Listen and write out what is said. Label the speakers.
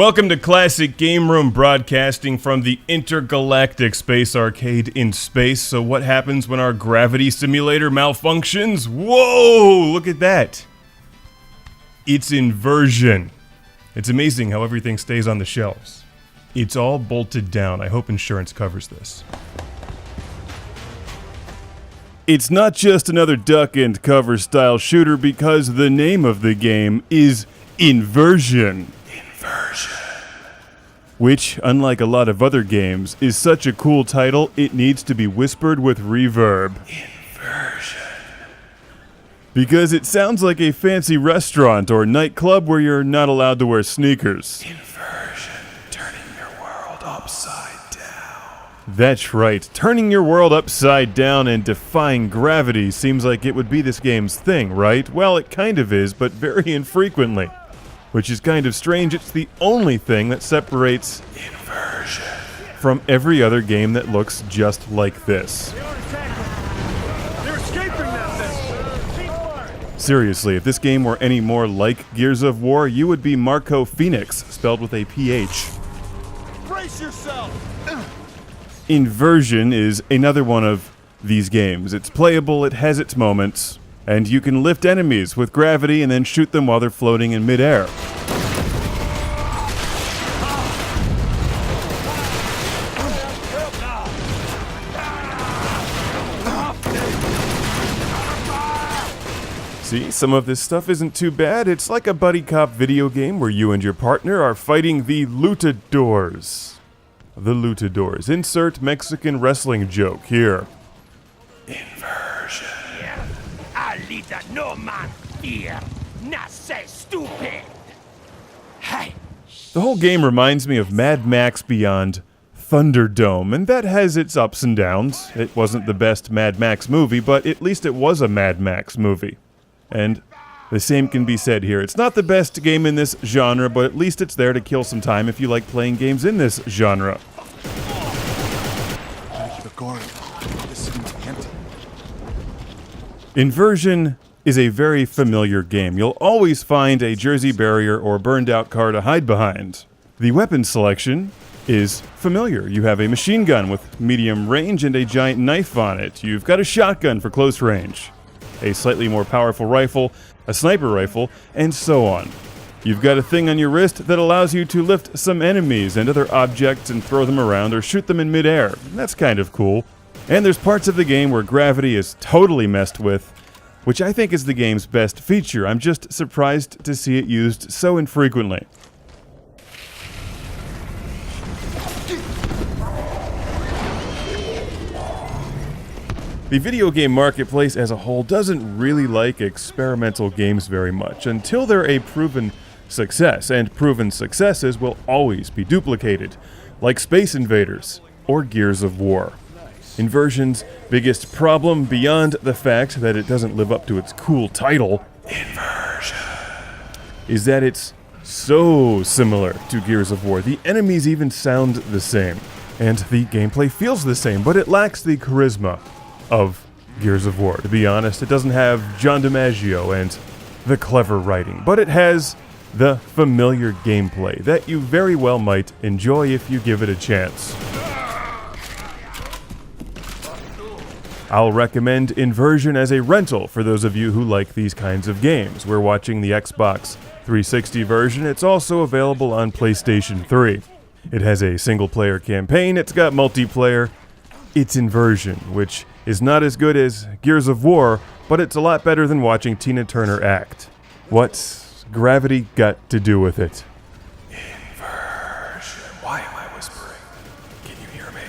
Speaker 1: Welcome to Classic Game Room, broadcasting from the intergalactic space arcade in space. So what happens when our gravity simulator malfunctions? Whoa, look at that. It's inversion. It's amazing how everything stays on the shelves. It's all bolted down. I hope insurance covers this. It's not just another duck and cover style shooter because the name of the game is Inversion. Which, unlike a lot of other games, is such a cool title, it needs to be whispered with reverb. Inversion. Because it sounds like a fancy restaurant or nightclub where you're not allowed to wear sneakers. Inversion. Turning your world upside down. That's right. Turning your world upside down and defying gravity seems like it would be this game's thing, right? Well, it kind of is, but very infrequently. Which is kind of strange. It's the only thing that separates Inversion from every other game that looks just like this.
Speaker 2: They're escaping that thing.
Speaker 1: Seriously, if this game were any more like Gears of War, you would be Marco Phoenix, spelled with a PH.
Speaker 2: Brace yourself.
Speaker 1: Inversion is another one of these games. It's playable, it has its moments, and you can lift enemies with gravity and then shoot them while they're floating in midair. See, some of this stuff isn't too bad. It's like a buddy cop video game where you and your partner are fighting the Lutadors. The Lutadors. Insert Mexican wrestling joke here. Inversion.
Speaker 3: Alita no man fear. Not say stupid. Hey.
Speaker 1: The whole game reminds me of Mad Max Beyond Thunderdome, and that has its ups and downs. It wasn't the best Mad Max movie, but at least it was a Mad Max movie. And the same can be said here. It's not the best game in this genre, but at least it's there to kill some time if you like playing games in this genre. Inversion is a very familiar game. You'll always find a Jersey barrier or burned out car to hide behind. The weapon selection is familiar. You have a machine gun with medium range and a giant knife on it. You've got a shotgun for close range, a slightly more powerful rifle, a sniper rifle, and so on. You've got a thing on your wrist that allows you to lift some enemies and other objects and throw them around or shoot them in midair. That's kind of cool. And there's parts of the game where gravity is totally messed with, which I think is the game's best feature. I'm just surprised to see it used so infrequently. The video game marketplace as a whole doesn't really like experimental games very much until they're a proven success, and proven successes will always be duplicated, like Space Invaders or Gears of War. Inversion's biggest problem, beyond the fact that it doesn't live up to its cool title, Inversion, is that it's so similar to Gears of War. The enemies even sound the same, and the gameplay feels the same, but it lacks the charisma of Gears of War. To be honest, it doesn't have John DiMaggio and the clever writing, but it has the familiar gameplay that you very well might enjoy if you give it a chance. I'll recommend Inversion as a rental for those of you who like these kinds of games. We're watching the Xbox 360 version. It's also available on PlayStation 3. It has a single-player campaign, it's got multiplayer. It's Inversion, which is not as good as Gears of War, but it's a lot better than watching Tina Turner act. What's gravity got to do with it? Inversion. Why am I whispering? Can you hear me?